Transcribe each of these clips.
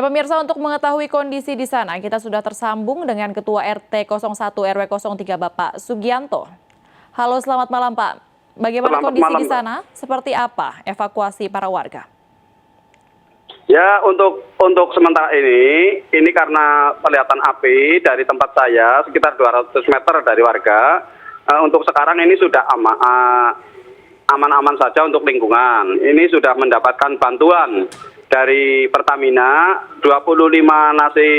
Ya pemirsa, untuk mengetahui kondisi di sana, kita sudah tersambung dengan Ketua RT 01 RW 03 Bapak Sugianto. Halo, selamat malam Pak. Bagaimana Selamat kondisi malam, di Mbak. sana? Seperti apa evakuasi para warga? Ya, untuk sementara ini karena kelihatan api dari tempat saya sekitar 200 meter dari warga. Untuk sekarang ini sudah aman-aman saja untuk lingkungan. Ini sudah mendapatkan bantuan dari Pertamina 25 nasi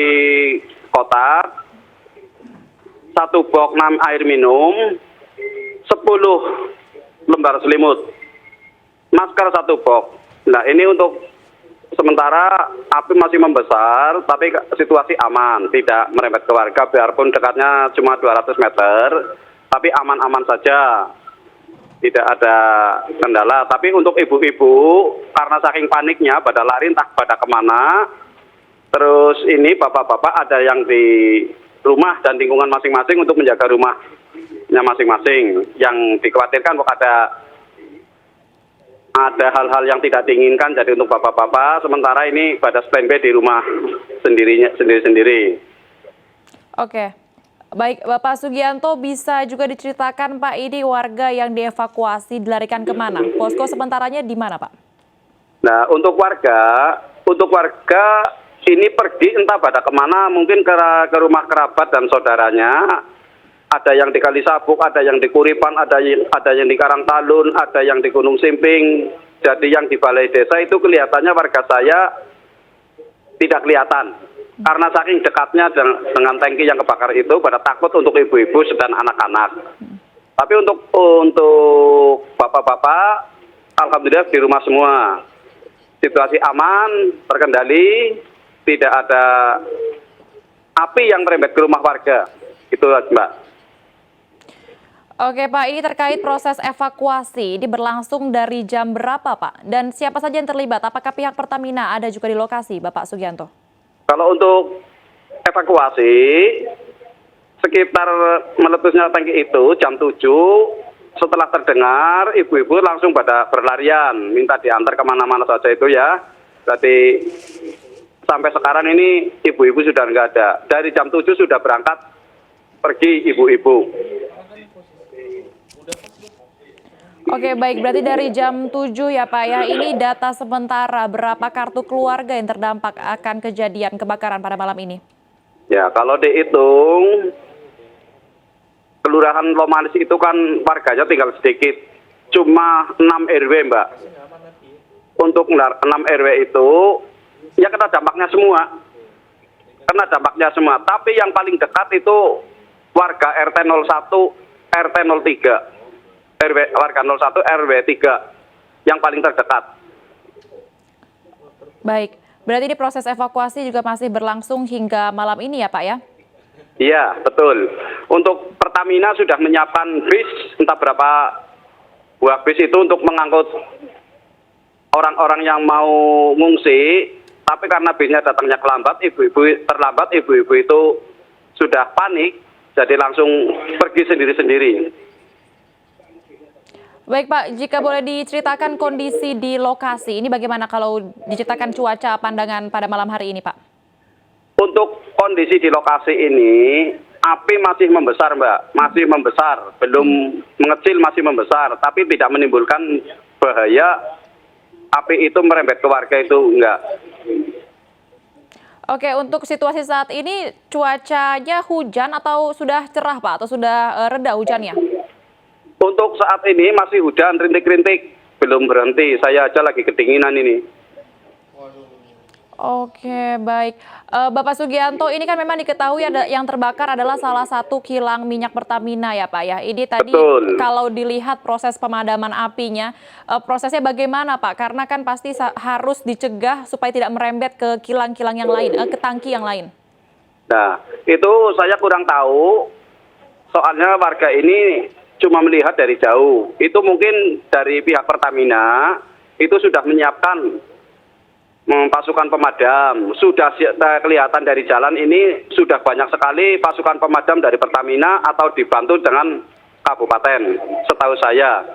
kotak, 1 box 6 air minum, 10 lembar selimut, masker 1 box. Nah, ini untuk sementara api masih membesar, tapi situasi aman, tidak merembet ke warga, biarpun dekatnya cuma 200 meter, tapi aman-aman saja, tidak ada kendala. Tapi untuk ibu-ibu, karena saking paniknya, pada lari entah pada kemana, terus ini bapak-bapak ada yang di rumah dan lingkungan masing-masing untuk menjaga rumahnya masing-masing. Yang dikhawatirkan kok ada hal-hal yang tidak diinginkan, jadi untuk bapak-bapak sementara ini pada standby di rumah sendiri-sendiri. Oke, baik Bapak Sugianto, bisa juga diceritakan Pak, ini warga yang dievakuasi dilarikan kemana? Posko sementaranya di mana Pak? Nah, untuk warga ini pergi entah pada kemana, mungkin ke rumah kerabat dan saudaranya. Ada yang di Kalisabuk, ada yang di Kuripan, ada yang di Karangtalun, ada yang di Gunung Simping. Jadi yang di Balai Desa itu kelihatannya warga saya tidak kelihatan. Karena saking dekatnya dengan tangki yang kebakar itu, pada takut untuk ibu-ibu dan anak-anak. Tapi untuk bapak-bapak, alhamdulillah di rumah semua. Situasi aman, terkendali, tidak ada api yang merembet ke rumah warga. Itu Mbak. Oke Pak, ini terkait proses evakuasi, ini berlangsung dari jam berapa Pak? Dan siapa saja yang terlibat? Apakah pihak Pertamina ada juga di lokasi Bapak Sugianto? Kalau untuk evakuasi, sekitar meletusnya tangki itu jam 7, setelah terdengar, ibu-ibu langsung pada berlarian, minta diantar kemana-mana saja itu ya. Berarti sampai sekarang ini ibu-ibu sudah nggak ada. Dari jam 7 sudah berangkat pergi ibu-ibu. Oke baik, berarti dari jam 7 ya Pak ya, ini data sementara berapa kartu keluarga yang terdampak akan kejadian kebakaran pada malam ini? Ya, kalau dihitung, Kelurahan Lomanis itu kan warganya tinggal sedikit, cuma 6 RW Mbak. Untuk 6 RW itu, ya kena dampaknya semua. Tapi yang paling dekat itu warga RT 01, RT 03. Warga 01 RW 3 yang paling terdekat. Baik, berarti ini proses evakuasi juga masih berlangsung hingga malam ini ya Pak ya? Iya, betul. Untuk Pertamina sudah menyiapkan bis, entah berapa buah bis itu untuk mengangkut orang-orang yang mau ngungsi, tapi karena bisnya datangnya terlambat, ibu-ibu itu sudah panik, jadi langsung pergi sendiri-sendiri. Baik Pak, jika boleh diceritakan kondisi di lokasi, ini bagaimana kalau diceritakan cuaca pandangan pada malam hari ini Pak? Untuk kondisi di lokasi ini, api masih membesar Mbak, masih membesar, belum mengecil, masih membesar, tapi tidak menimbulkan bahaya api itu merembet ke warga itu enggak. Oke, untuk situasi saat ini cuacanya hujan atau sudah cerah Pak, atau sudah reda hujannya? Untuk saat ini masih hujan rintik-rintik, belum berhenti. Saya aja lagi kedinginan ini. Oke, baik. Bapak Sugianto, ini kan memang diketahui ada yang terbakar adalah salah satu kilang minyak Pertamina ya Pak ya. Ini tadi Betul. Kalau dilihat proses pemadaman apinya, prosesnya bagaimana Pak? Karena kan pasti harus dicegah supaya tidak merembet ke kilang-kilang yang lain, ke tangki yang lain. Nah, itu saya kurang tahu. Soalnya warga ini cuma melihat dari jauh. Itu mungkin dari pihak Pertamina itu sudah menyiapkan pasukan pemadam. Sudah kelihatan dari jalan ini sudah banyak sekali pasukan pemadam dari Pertamina atau dibantu dengan kabupaten, setahu saya.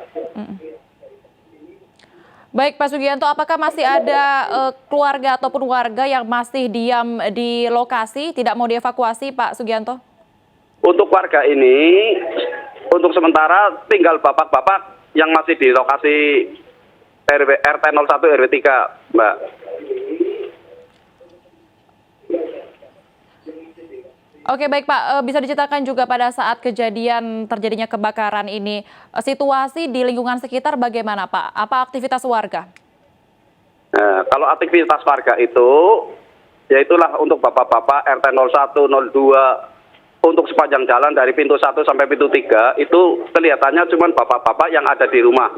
Baik Pak Sugianto, apakah masih ada keluarga ataupun warga yang masih diam di lokasi, tidak mau dievakuasi Pak Sugianto? Untuk warga ini, untuk sementara tinggal bapak-bapak yang masih di lokasi RT 01 RW 3, Mbak. Oke baik Pak, bisa diceritakan juga pada saat kejadian terjadinya kebakaran ini, situasi di lingkungan sekitar bagaimana Pak? Apa aktivitas warga? Nah, kalau aktivitas warga itu, ya itulah untuk bapak-bapak RT 01, 02, untuk sepanjang jalan dari pintu 1 sampai pintu 3, itu kelihatannya cuma bapak-bapak yang ada di rumah.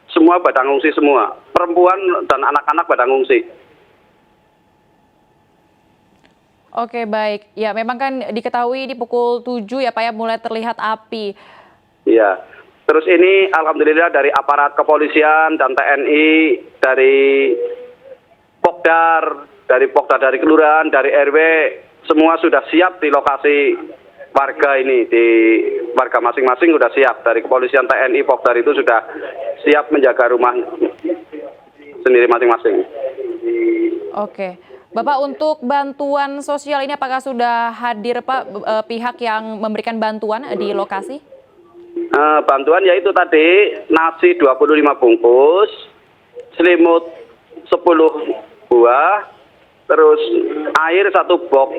Semua pada ngungsi semua, perempuan dan anak-anak pada ngungsi. Oke baik, ya memang kan diketahui di pukul 7 ya Pak ya mulai terlihat api. Iya. Terus ini alhamdulillah dari aparat kepolisian dan TNI, dari Pokdar, dari kelurahan, dari RW, semua sudah siap di lokasi warga ini, di warga masing-masing sudah siap. Dari kepolisian, TNI, Pokdar itu sudah siap menjaga rumah sendiri masing-masing. Oke, Bapak untuk bantuan sosial ini apakah sudah hadir Pak pihak yang memberikan bantuan di lokasi? Bantuan yaitu tadi nasi 25 bungkus, selimut 10 buah, terus air 1 box,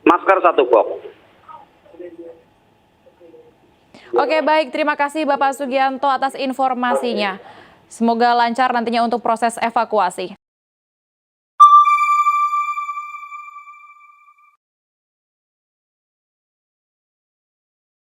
masker 1 box. Oke baik, terima kasih Bapak Sugianto atas informasinya. Semoga lancar nantinya untuk proses evakuasi.